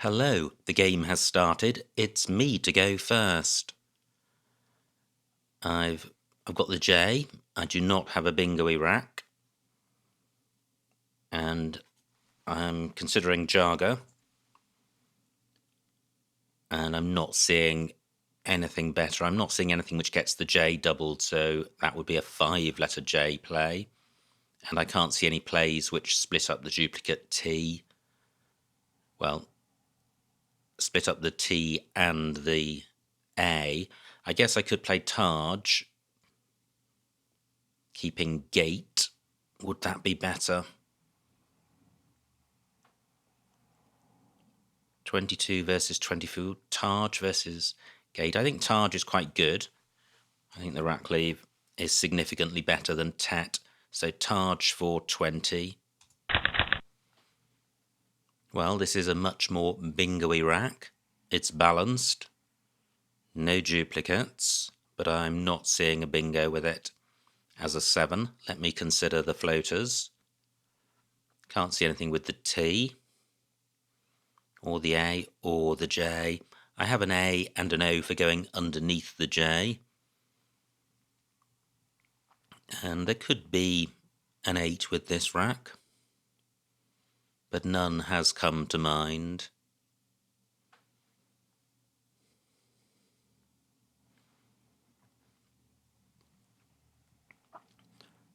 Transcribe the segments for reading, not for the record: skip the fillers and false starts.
Hello, the game has started. It's me to go first. I've got the J. I do not have a bingo-y rack. And I'm considering Jaga. And I'm not seeing anything better. I'm not seeing anything which gets the J doubled, so that would be a 5-letter J play. And I can't see any plays which split up the duplicate T. Well, split up the T and the A. I guess I could play Taj, keeping gate. Would that be better? 22 versus 24. Taj versus gate. I think Taj is quite good. I think the rack leave is significantly better than Tet. So Taj for 20. Well, this is a much more bingo-y rack. It's balanced. No duplicates, but I'm not seeing a bingo with it. As a 7, let me consider the floaters. Can't see anything with the T, or the A, or the J. I have an A and an O for going underneath the J. And there could be an 8 with this rack, but none has come to mind.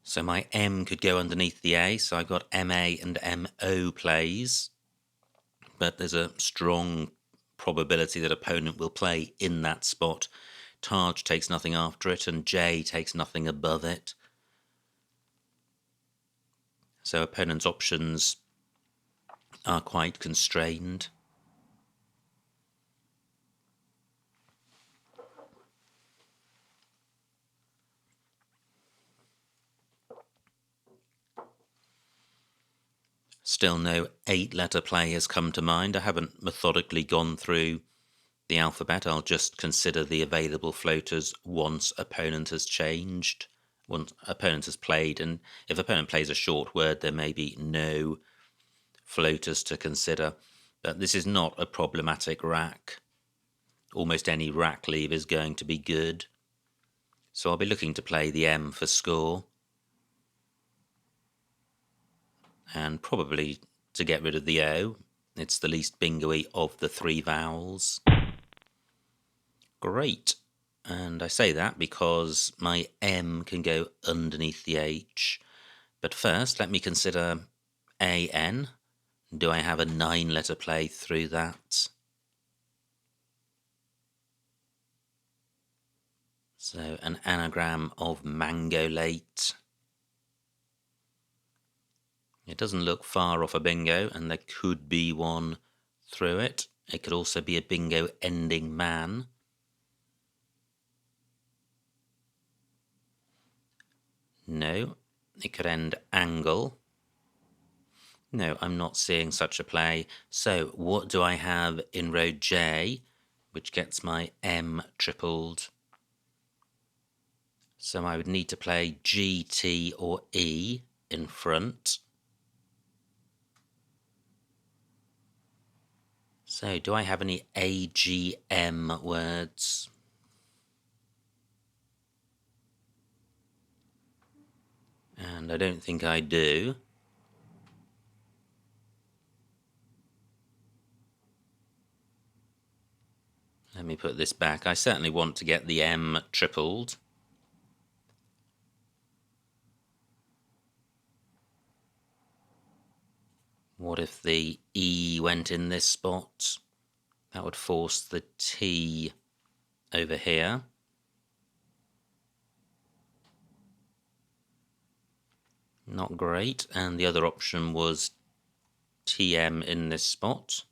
So my M could go underneath the A, so I've got MA and MO plays. But there's a strong probability that opponent will play in that spot. Taj takes nothing after it, and J takes nothing above it. So opponent's options are quite constrained. Still no 8-letter play has come to mind. I haven't methodically gone through the alphabet. I'll just consider the available floaters once opponent has changed, once opponent has played, and if opponent plays a short word, there may be no floaters to consider. But this is not a problematic rack. Almost any rack leave is going to be good. So I'll be looking to play the M for score. And probably to get rid of the O. It's the least bingo-y of the 3 vowels. Great. And I say that because my M can go underneath the H. But first, let me consider AN. Do I have a 9-letter play through that? So an anagram of mango late. It doesn't look far off a bingo, and there could be one through it. It could also be a bingo ending man. No, it could end angle. No, I'm not seeing such a play. So what do I have in row J, which gets my M tripled? So I would need to play G, T, or E in front. So do I have any AGM words? And I don't think I do. Let me put this back. I certainly want to get the M tripled. What if the E went in this spot? That would force the T over here. Not great. And the other option was TM in this spot.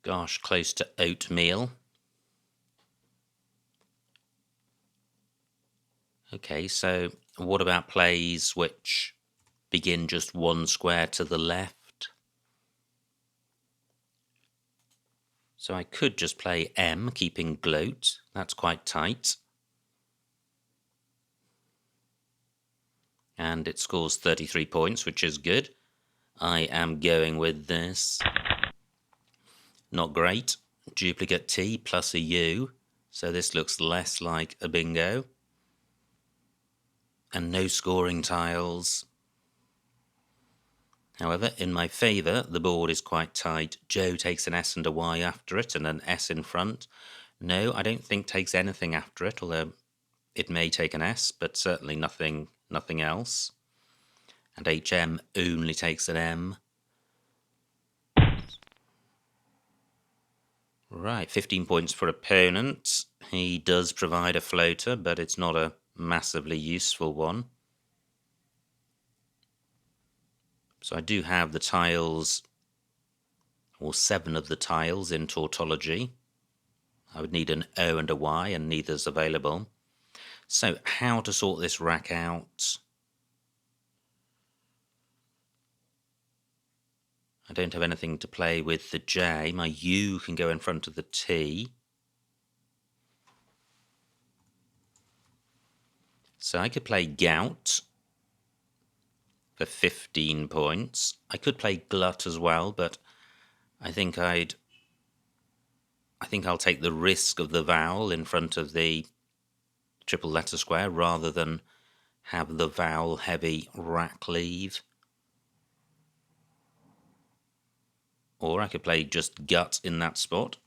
Gosh, close to oatmeal. Okay, so what about plays which begin just one square to the left? So I could just play M, keeping gloat. That's quite tight. And it scores 33 points, which is good. I am going with this. Not great. Duplicate T plus a U. So this looks less like a bingo. And no scoring tiles. However, in my favour, the board is quite tight. Joe takes an S and a Y after it, and an S in front. No, I don't think takes anything after it, although it may take an S, but certainly nothing else. And HM only takes an M. Right, 15 points for opponent. He does provide a floater, but it's not a massively useful one. So I do have the tiles, or 7 of the tiles in tautology. I would need an O and a Y, and neither's available. So how to sort this rack out? I don't have anything to play with the J. My U can go in front of the T. So I could play Gout for 15 points. I could play Glut as well, but I think I'll take the risk of the vowel in front of the triple letter square rather than have the vowel heavy rack leave. Or I could play just gut in that spot.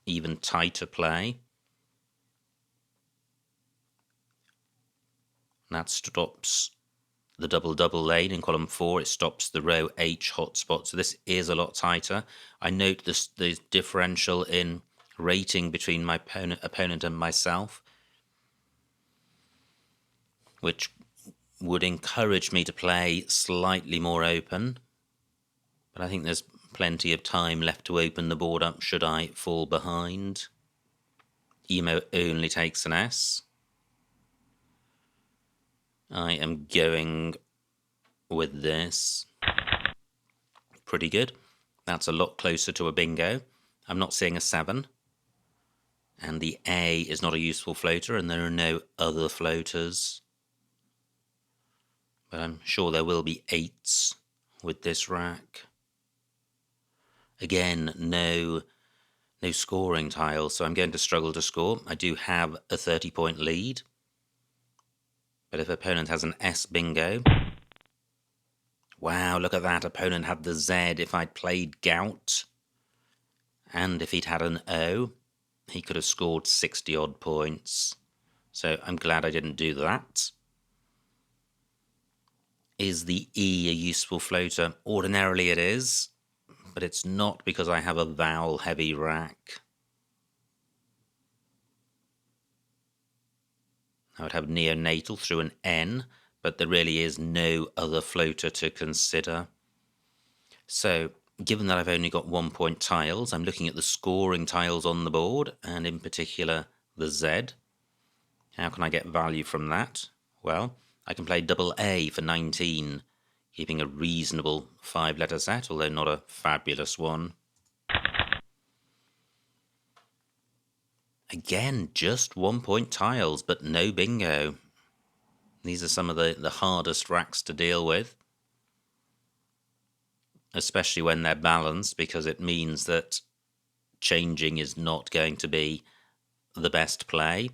Even tighter play. That stops the double lane in column 4. It stops the row H hotspot. So this is a lot tighter. I note the differential in rating between my opponent and myself, which would encourage me to play slightly more open. But I think there's plenty of time left to open the board up should I fall behind. Emo only takes an S. I am going with this. Pretty good. That's a lot closer to a bingo. I'm not seeing a 7. And the A is not a useful floater, and there are no other floaters. But I'm sure there will be 8s with this rack. Again, no scoring tiles, so I'm going to struggle to score. I do have a 30-point lead. But if opponent has an S bingo... Wow, look at that. Opponent had the Z. If I'd played Gout, and if he'd had an O, he could have scored 60-odd points. So I'm glad I didn't do that. Is the E a useful floater? Ordinarily it is, but it's not because I have a vowel-heavy rack. I would have neonatal through an N, but there really is no other floater to consider. So, given that I've only got 1-point tiles, I'm looking at the scoring tiles on the board, and in particular the Z. How can I get value from that? Well, I can play double A for 19, keeping a reasonable 5-letter set, although not a fabulous one. Again, just 1-point tiles, but no bingo. These are some of the hardest racks to deal with, especially when they're balanced, because it means that changing is not going to be the best play.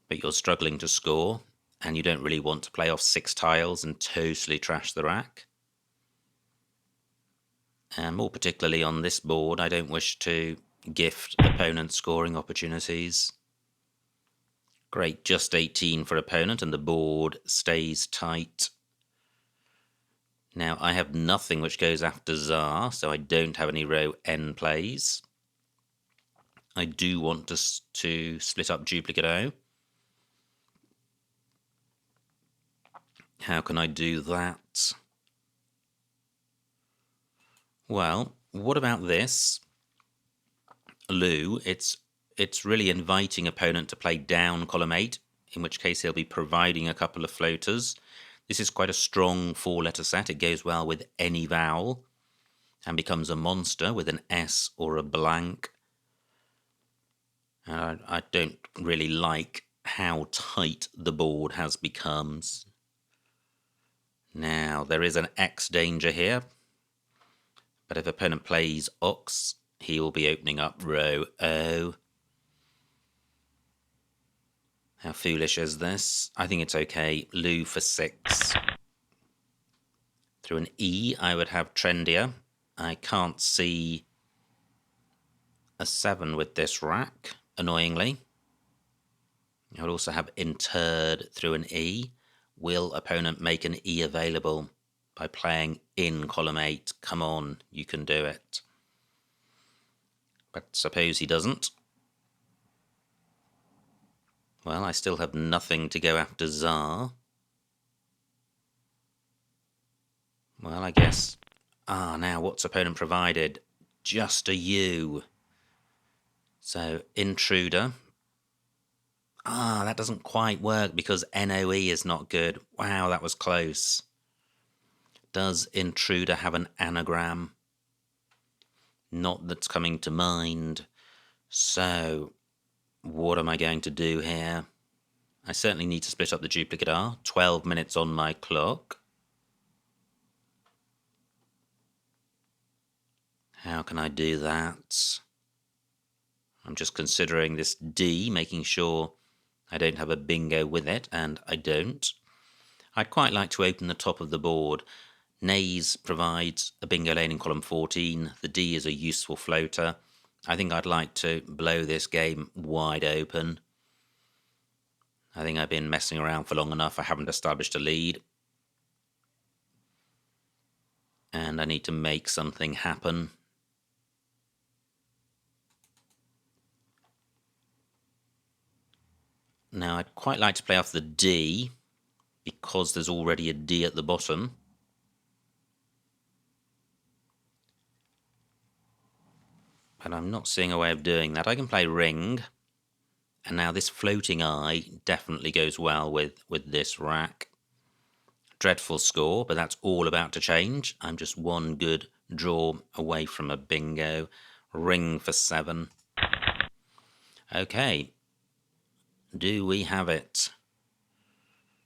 But you're struggling to score, and you don't really want to play off 6 tiles and totally trash the rack. And more particularly on this board, I don't wish to gift opponent scoring opportunities. Great, just 18 for opponent, and the board stays tight. Now, I have nothing which goes after Tsar, so I don't have any row N plays. I do want to split up duplicate O. How can I do that? Well, what about this? Lou, it's really inviting opponent to play down column 8, in which case he'll be providing a couple of floaters. This is quite a strong 4-letter set. It goes well with any vowel and becomes a monster with an S or a blank. And I don't really like how tight the board has become. Now, there is an X danger here, but if opponent plays Ox, he will be opening up row O. How foolish is this? I think it's okay. Loo for 6. Through an E, I would have trendier. I can't see a 7 with this rack, annoyingly. I would also have interred through an E. Will opponent make an E available by playing in column 8? Come on, you can do it. But suppose he doesn't. Well, I still have nothing to go after Tsar. Well, I guess... now what's opponent provided? Just a U. So, intruder. That doesn't quite work because NOE is not good. Wow, that was close. Does intruder have an anagram? Not that's coming to mind. So, what am I going to do here? I certainly need to split up the duplicate R. 12 minutes on my clock. How can I do that? I'm just considering this D, making sure I don't have a bingo with it, and I don't. I'd quite like to open the top of the board. Nays provides a bingo lane in column 14. The D is a useful floater. I think I'd like to blow this game wide open. I think I've been messing around for long enough. I haven't established a lead. And I need to make something happen. Now, I'd quite like to play off the D, because there's already a D at the bottom. But I'm not seeing a way of doing that. I can play ring. And now this floating eye definitely goes well with this rack. Dreadful score, but that's all about to change. I'm just one good draw away from a bingo. Ring for 7. Okay. Do we have it?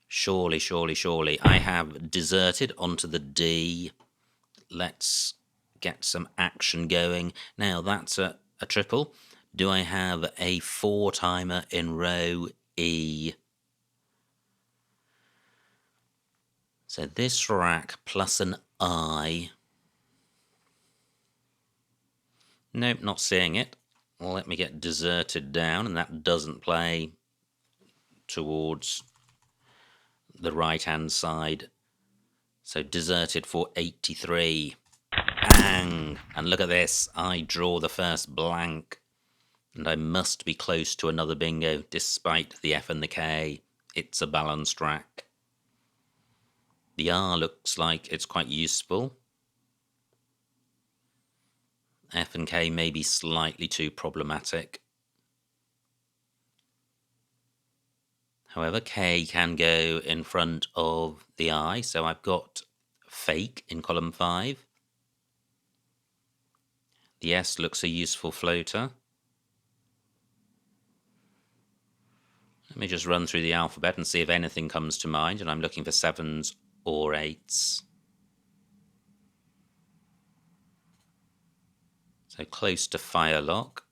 Surely, surely, surely. I have deserted onto the D. Let's get some action going. Now, that's a triple. Do I have a 4-timer in row E? So this rack plus an I. Nope, not seeing it. Well, let me get deserted down, and that doesn't play towards the right-hand side. So deserted for 83. Bang! And look at this. I draw the first blank. And I must be close to another bingo, despite the F and the K. It's a balanced rack. The R looks like it's quite useful. F and K may be slightly too problematic. However, K can go in front of the I, so I've got fake in column 5. The S looks a useful floater. Let me just run through the alphabet and see if anything comes to mind, and I'm looking for 7s or 8s. So close to firelock,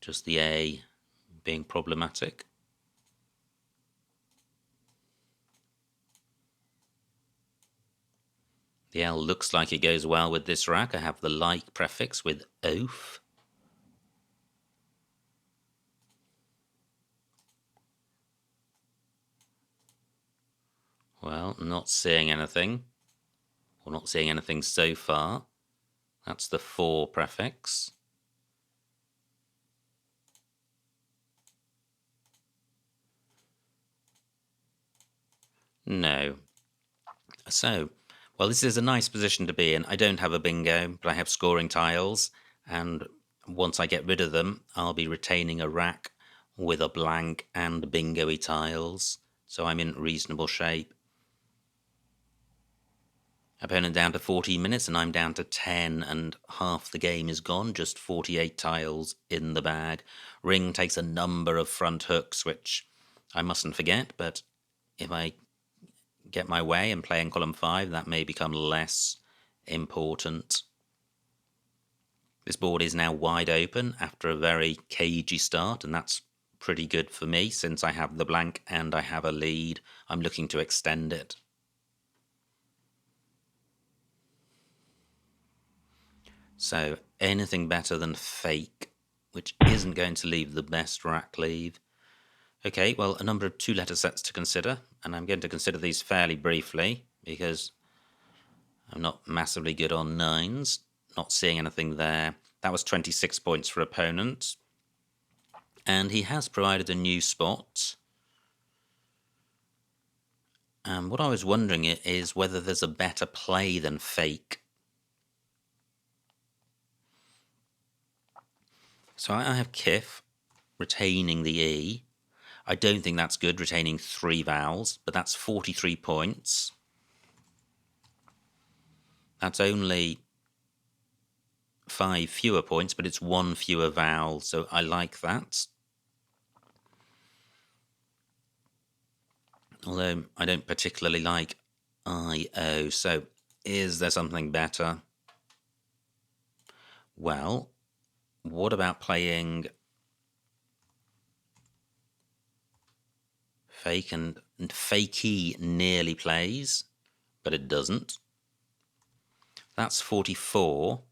just the A being problematic. The L looks like it goes well with this rack. I have the like prefix with oaf. Well, not seeing anything. Or not seeing anything so far. That's the 4 prefix. No. So, well, this is a nice position to be in. I don't have a bingo, but I have scoring tiles, and once I get rid of them, I'll be retaining a rack with a blank and bingo-y tiles, so I'm in reasonable shape. Opponent down to 14 minutes, and I'm down to 10, and half the game is gone, just 48 tiles in the bag. Ring takes a number of front hooks, which I mustn't forget, but if I get my way and play in column 5, that may become less important. This board is now wide open after a very cagey start, and that's pretty good for me since I have the blank and I have a lead. I'm looking to extend it. So anything better than fake, which isn't going to leave the best rack leave. Okay, well, a number of 2-letter sets to consider, and I'm going to consider these fairly briefly because I'm not massively good on 9s. Not seeing anything there. That was 26 points for opponent. And he has provided a new spot. And what I was wondering is whether there's a better play than fake. So I have Kif, retaining the E. I don't think that's good, retaining 3 vowels, but that's 43 points. That's only 5 fewer points, but it's 1 fewer vowel, so I like that. Although I don't particularly like I-O, so is there something better? Well, what about playing fake? And fakey nearly plays, but it doesn't. That's 44.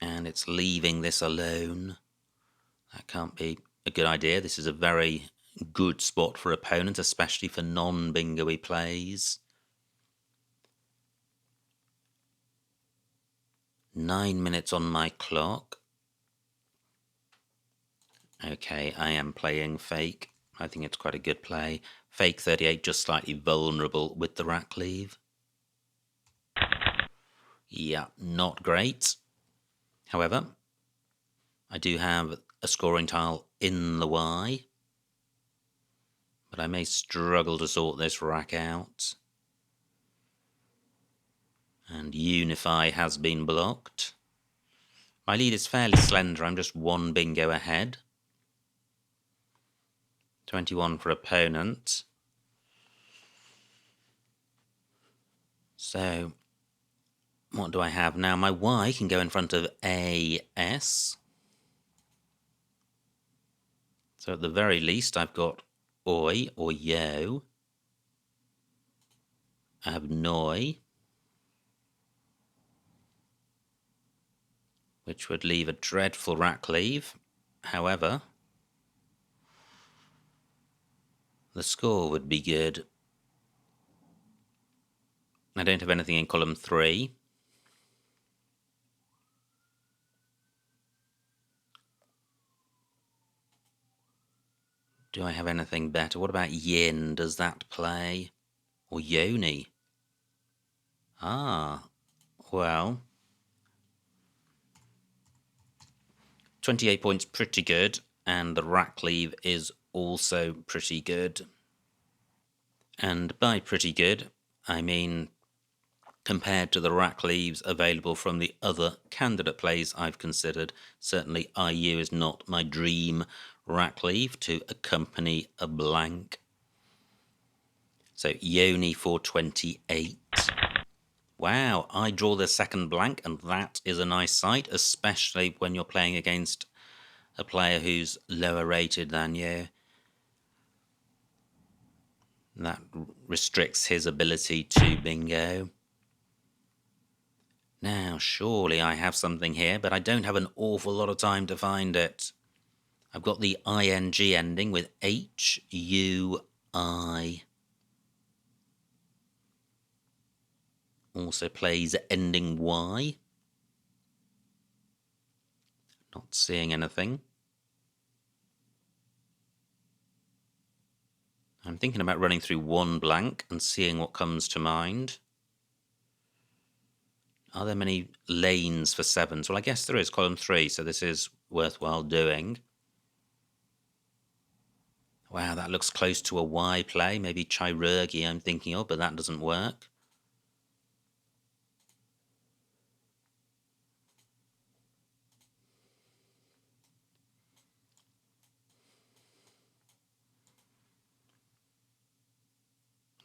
And it's leaving this alone. That can't be a good idea. This is a very good spot for opponent, especially for non-bingo-y plays. 9 minutes on my clock. Okay, I am playing fake. I think it's quite a good play. Fake 38, just slightly vulnerable with the rack leave. Yeah, not great. However, I do have a scoring tile in the Y, but I may struggle to sort this rack out. And Unify has been blocked. My lead is fairly slender, I'm just 1 bingo ahead. 21 for opponent. So, what do I have now? My Y can go in front of AS. So at the very least, I've got Oi or Yo. I have Noi, which would leave a dreadful rack leave. However, the score would be good. I don't have anything in column 3. Do I have anything better? What about Yin? Does that play? Or Yoni? Ah, well, 28 points, pretty good, and the rack leave is also pretty good. And by pretty good, I mean compared to the rack leaves available from the other candidate plays I've considered. Certainly IU is not my dream rack leave to accompany a blank. So Yoni for 28. Wow, I draw the second blank, and that is a nice sight, especially when you're playing against a player who's lower rated than you. That restricts his ability to bingo. Now, surely I have something here, but I don't have an awful lot of time to find it. I've got the ing ending with HUI. Also plays ending Y. Not seeing anything. I'm thinking about running through one blank and seeing what comes to mind. Are there many lanes for 7s? Well, I guess there is, column 3, so this is worthwhile doing. Wow, that looks close to a Y play. Maybe Chirurgi I'm thinking of, but that doesn't work.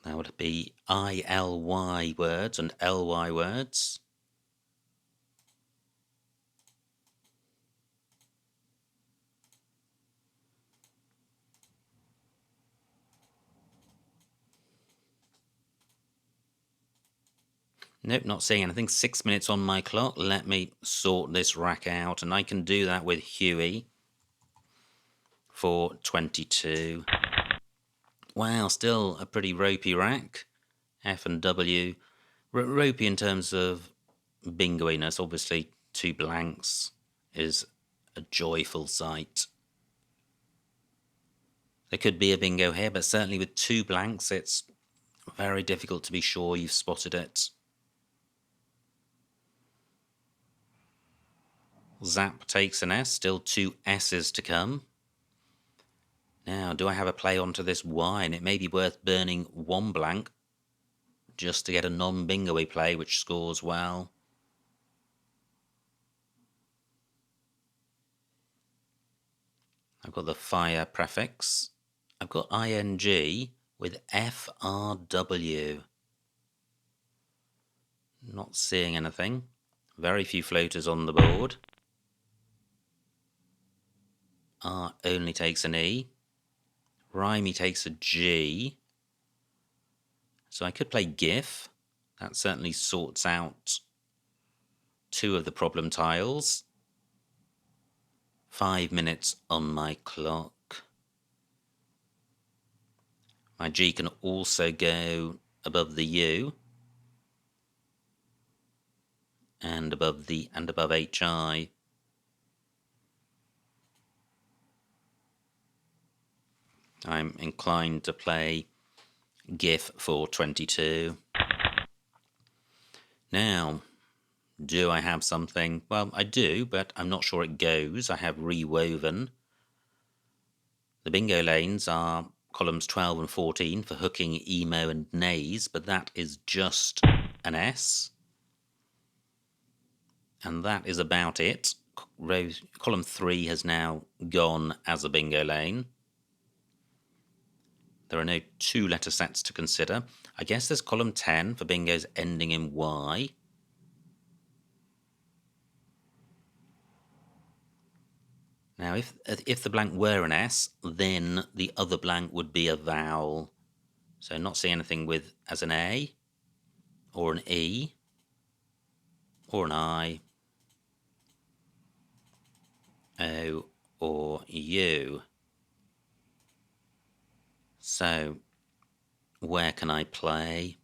That would be ILY words and LY words. Nope, not seeing anything. 6 minutes on my clock. Let me sort this rack out, and I can do that with Huey for 22. Wow, still a pretty ropey rack. F and W. Ropey in terms of bingoiness. Obviously, 2 blanks is a joyful sight. There could be a bingo here, but certainly with 2 blanks, it's very difficult to be sure you've spotted it. Zap takes an S, still 2 S's to come. Now, do I have a play onto this Y? And it may be worth burning 1 blank just to get a non-bingo-y play which scores well. I've got the fire prefix. I've got ing with FRW. Not seeing anything. Very few floaters on the board. R only takes an E. Rhymey takes a G. So I could play GIF. That certainly sorts out 2 of the problem tiles. 5 minutes on my clock. My G can also go above the U and above HI. I'm inclined to play GIF for 22. Now, do I have something? Well, I do, but I'm not sure it goes. I have rewoven. The bingo lanes are columns 12 and 14 for hooking, emo and nays, but that is just an S. And that is about it. Column 3 has now gone as a bingo lane. There are no 2 letter sets to consider. I guess there's column 10 for bingos ending in Y. Now, if the blank were an S, then the other blank would be a vowel. So not seeing anything with as an A, or an E, or an I, O, or U. So, where can I play?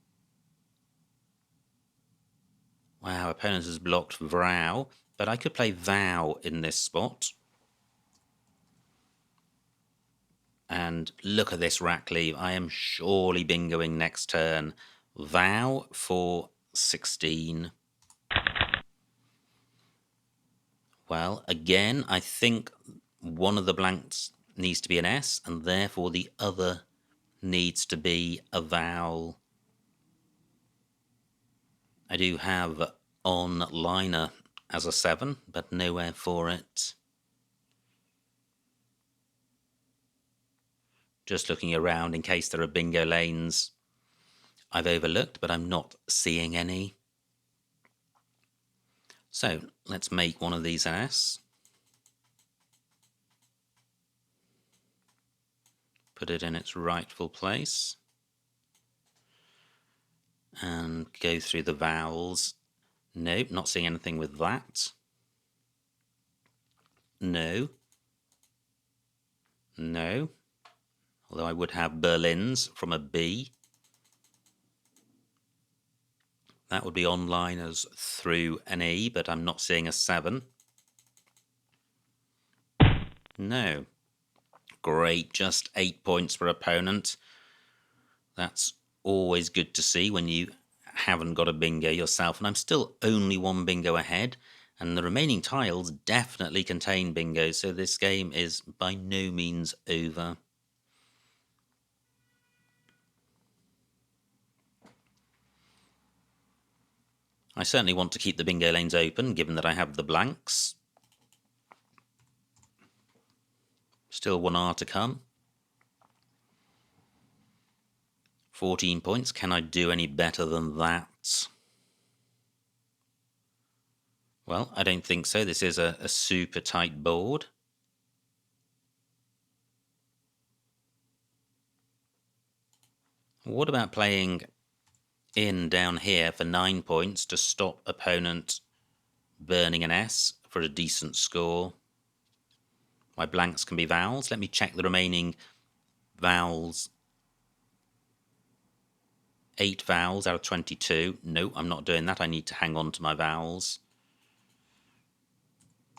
Wow, opponent has blocked Vrow, but I could play Vow in this spot. And look at this rack leave. I am surely bingoing next turn. Vow for 16. Well, again, I think one of the blanks needs to be an S, and therefore the other needs to be a vowel. I do have on liner as a 7, but nowhere for it. Just looking around in case there are bingo lanes I've overlooked, but I'm not seeing any. So let's make one of these an S. Put it in its rightful place. And go through the vowels. Nope, not seeing anything with that. No. No. Although I would have Berlins from a B. That would be online as through an E, but I'm not seeing a 7. No. Great, just 8 points per opponent. That's always good to see when you haven't got a bingo yourself. And I'm still only 1 bingo ahead. And the remaining tiles definitely contain bingos, so this game is by no means over. I certainly want to keep the bingo lanes open, given that I have the blanks. Still 1 R to come. 14 points. Can I do any better than that? Well, I don't think so. This is a super tight board. What about playing in down here for 9 points to stop opponent burning an S for a decent score? My blanks can be vowels. Let me check the remaining vowels. 8 vowels out of 22. No, I'm not doing that. I need to hang on to my vowels.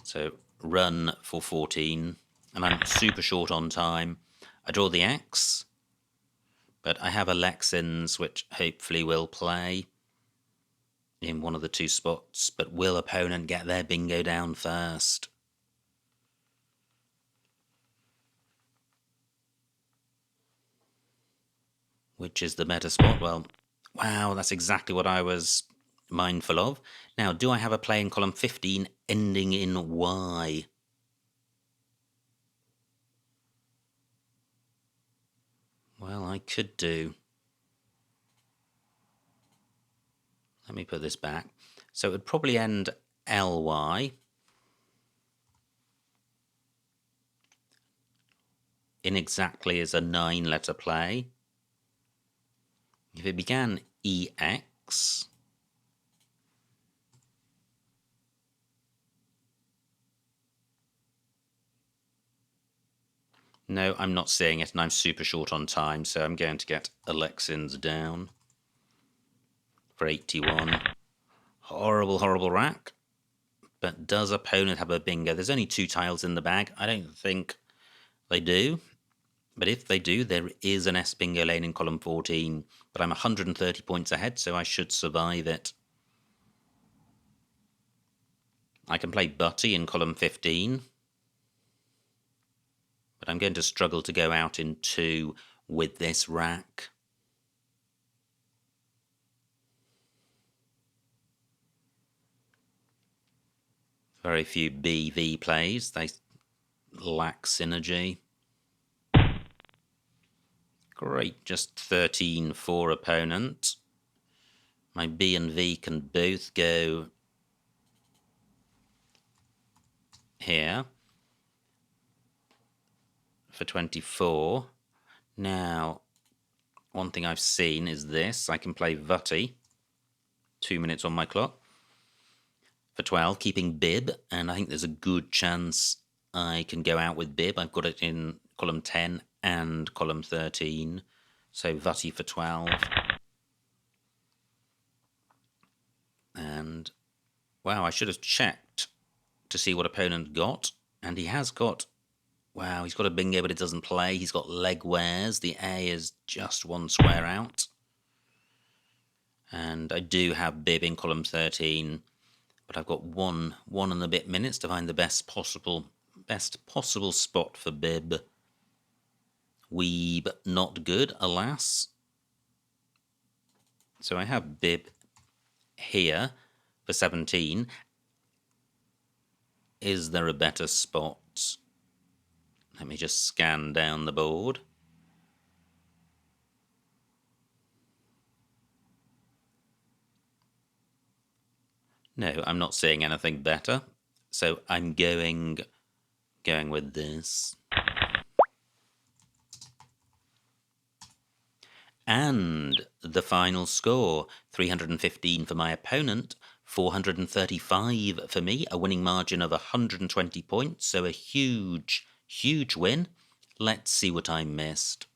So run for 14. And I'm super short on time. I draw the X. But I have Alexins, which hopefully will play in one of the two spots. But will opponent get their bingo down first? Which is the better spot? Well, wow, that's exactly what I was mindful of. Now, do I have a play in column 15 ending in Y? Well, I could do. Let me put this back. So it would probably end LY. Inexactly is a 9-letter play. If it began EX, no, I'm not seeing it, and I'm super short on time, so I'm going to get Alexins down for 81. Horrible, horrible rack. But does opponent have a bingo? There's only 2 tiles in the bag. I don't think they do. But if they do, there is an S bingo lane in column 14. But I'm 130 points ahead, so I should survive it. I can play Butty in column 15. But I'm going to struggle to go out in 2 with this rack. Very few BV plays. They lack synergy. Great, just 13 for opponent. My B and V can both go here for 24. Now, one thing I've seen is this. I can play Vutty, 2 minutes on my clock, for 12, keeping Bib, and I think there's a good chance I can go out with Bib. I've got it in column 10 and column 13, so Vutty for 12. And, wow, I should have checked to see what opponent got, and he has got, wow, he's got a bingo, but it doesn't play. He's got leg wears. The A is just 1 square out. And I do have Bib in column 13, but I've got one and a bit minutes to find the best possible spot for Bib. Weeb, not good, alas. So I have Bib here for 17. Is there a better spot? Let me just scan down the board. No, I'm not seeing anything better. So I'm going with this. And the final score, 315 for my opponent, 435 for me, a winning margin of 120 points, so a huge, huge win. Let's see what I missed.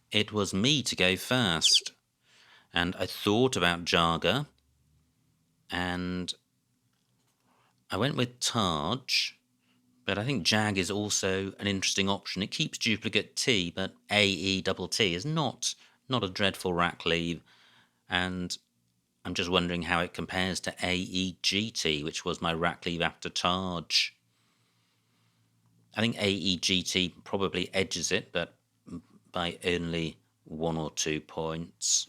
It was me to go first, and I thought about Jaga, and I went with Taj, but I think Jag is also an interesting option. It keeps duplicate T, but AE double T is not a dreadful rack leave, and I'm just wondering how it compares to AEGT, which was my rack leave after Taj. I think AEGT probably edges it, but by only 1 or 2 points.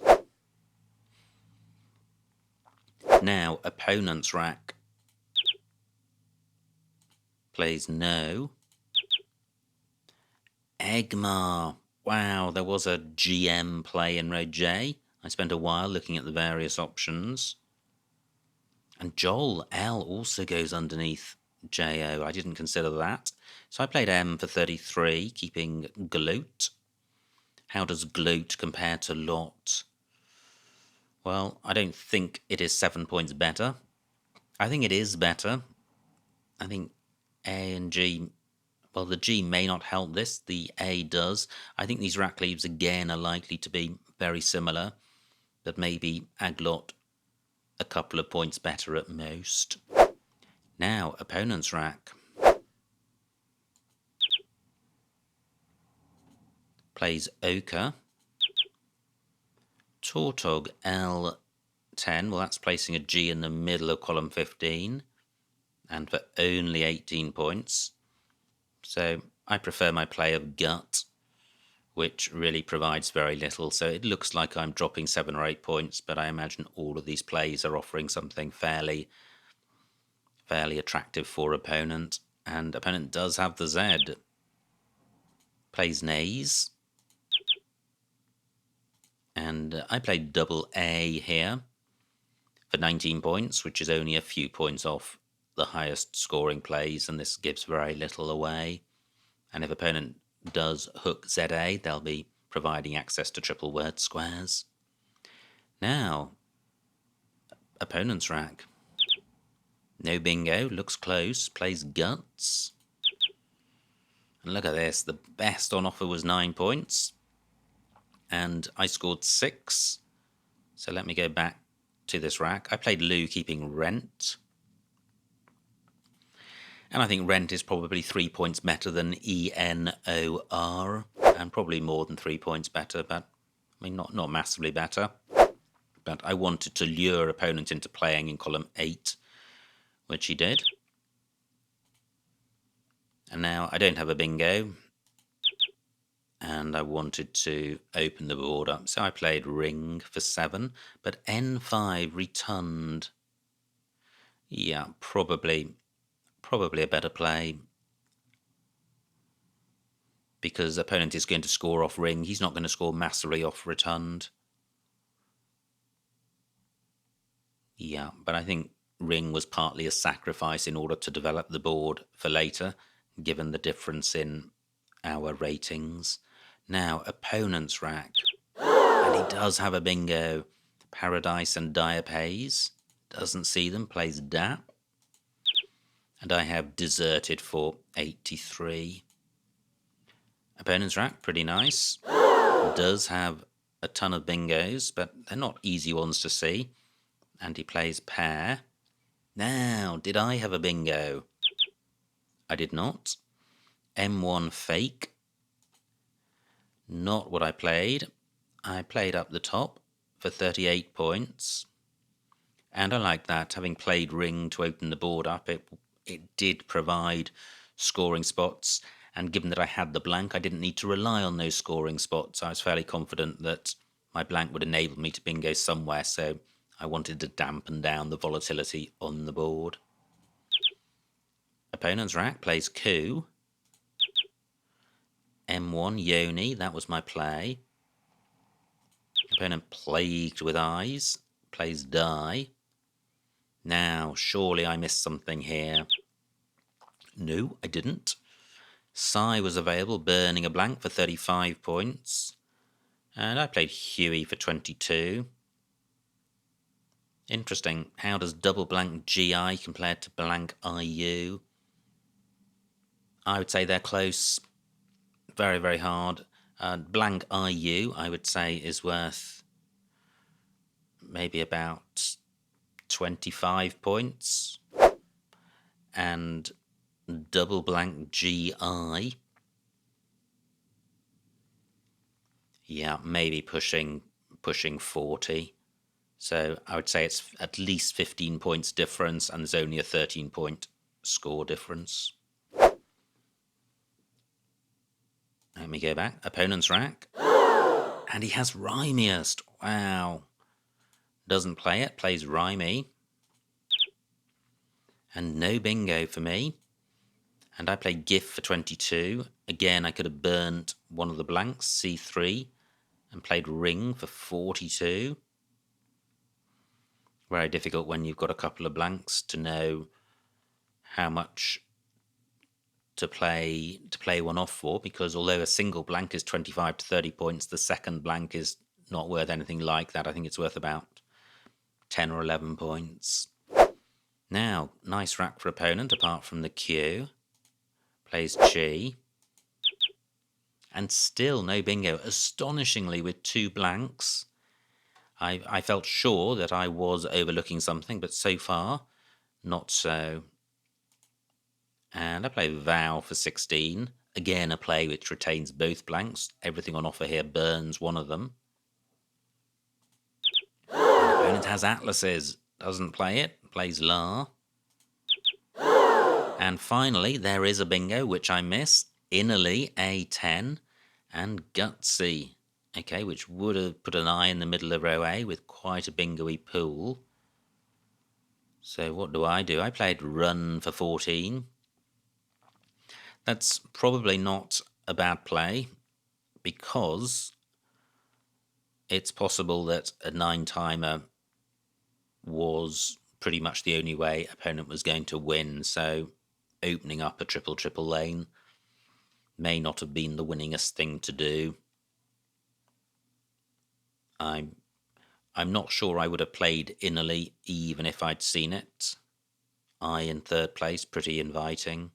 Now, opponent's rack. plays no. Egmar. Wow, there was a GM play in row J. I spent a while looking at the various options. And Joel L also goes underneath JO. I didn't consider that. So I played M for 33, keeping gloat. How does gloat compare to lot? Well, I don't think it is 7 points better. I think it is better. I think A and G, well, the G may not help this, the A does. I think these rack leaves again are likely to be very similar, but maybe Aglot a couple of points better at most. Now, opponent's rack. Plays Ochre. Tautog L10, well, that's placing a G in the middle of column 15, and for only 18 points. So I prefer my play of Gut, which really provides very little. So it looks like I'm dropping 7 or 8 points, but I imagine all of these plays are offering something fairly attractive for opponent. And opponent does have the Z. Plays Nays. And I played double A here for 19 points, which is only a few points off the highest scoring plays, and this gives very little away. And if opponent does hook ZA, they'll be providing access to triple word squares. Now, opponent's rack. No bingo, looks close, plays guts. And look at this, the best on offer was 9 points. And I scored 6. So let me go back to this rack. I played Lou, keeping rent. And I think rent is probably 3 points better than ENOR. And probably more than 3 points better, but I mean, not massively better. But I wanted to lure opponent into playing in column 8, which he did. And now I don't have a bingo. And I wanted to open the board up, so I played ring for 7, but N5 returned. Yeah, probably a better play, because opponent is going to score off ring. He's not going to score massively off returned. Yeah, but I think ring was partly a sacrifice in order to develop the board for later, given the difference in our ratings. Now, opponent's rack. And he does have a bingo. Paradise and Diapace. Doesn't see them, plays Dap. And I have deserted for 83. Opponent's rack, pretty nice. Does have a ton of bingos, but they're not easy ones to see. And he plays pair. Now, did I have a bingo? I did not. M1 fake. Not what I played. I played up the top for 38 points. And I like that. Having played ring to open the board up, it did provide scoring spots. And given that I had the blank, I didn't need to rely on those scoring spots. I was fairly confident that my blank would enable me to bingo somewhere, so I wanted to dampen down the volatility on the board. Opponent's rack plays coup. M1 Yoni, that was my play. Opponent plagued with eyes, plays die. Now, surely I missed something here. No, I didn't. Psy was available, burning a blank for 35 points. And I played Huey for 22. Interesting. How does double blank GI compare to blank IU? I would say they're close. Very, very hard. Blank IU, I would say, is worth maybe about 25 points. And double blank GI, yeah, maybe pushing 40. So I would say it's at least 15 points difference, and there's only a 13-point score difference. Let me go back. Opponent's rack. And he has Rhymiest. Wow. Doesn't play it, plays Rhymy. And no bingo for me. And I played GIF for 22. Again, I could have burnt one of the blanks, C3, and played ring for 42. Very difficult when you've got a couple of blanks to know how much to play one off for, because although a single blank is 25 to 30 points, the second blank is not worth anything like that. I think it's worth about 10 or 11 points. Now, nice rack for opponent, apart from the Q. Plays Chi. And still no bingo, astonishingly, with 2 blanks. I felt sure that I was overlooking something, but so far, not so. And I play Vow for 16. Again, a play which retains both blanks. Everything on offer here burns one of them. The opponent has Atlases. Doesn't play it. Plays La. And finally, there is a bingo, which I miss. Innerly, A10. And Gutsy. Okay, which would have put an I in the middle of row A with quite a bingo-y pool. So what do? I played Run for 14. That's probably not a bad play, because it's possible that a 9-timer was pretty much the only way opponent was going to win, so opening up a triple lane may not have been the winningest thing to do. I'm not sure I would have played Innerly even if I'd seen it. I in third place, pretty inviting.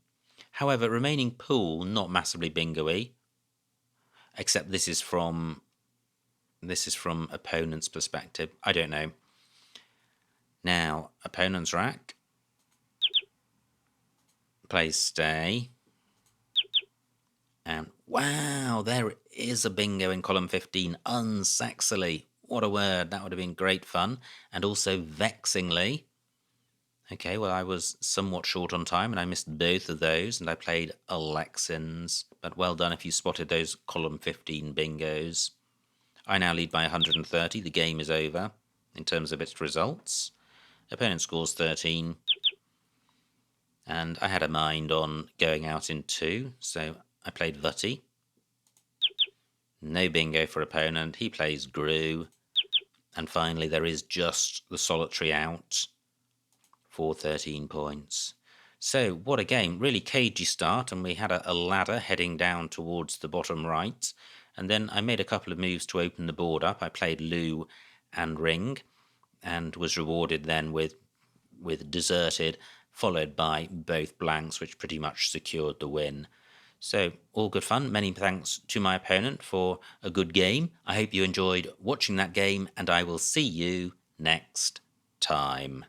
However, remaining pool, not massively bingo-y, except this is from opponent's perspective. I don't know. Now, opponent's rack plays Stay. And wow, there is a bingo in column 15, unsexily. What a word, that would have been great fun. And also vexingly. Okay, well, I was somewhat short on time and I missed both of those, and I played Alexins. But well done if you spotted those column 15 bingos. I now lead by 130. The game is over in terms of its results. Opponent scores 13. And I had a mind on going out in 2, so I played Vutty. No bingo for opponent. He plays Gru. And finally, there is just the solitary out for 13 points. So, what a game. Really cagey start, and we had a ladder heading down towards the bottom right. And then I made a couple of moves to open the board up. I played Lou and Ring, and was rewarded then with Deserted, followed by both blanks, which pretty much secured the win. So, all good fun. Many thanks to my opponent for a good game. I hope you enjoyed watching that game, and I will see you next time.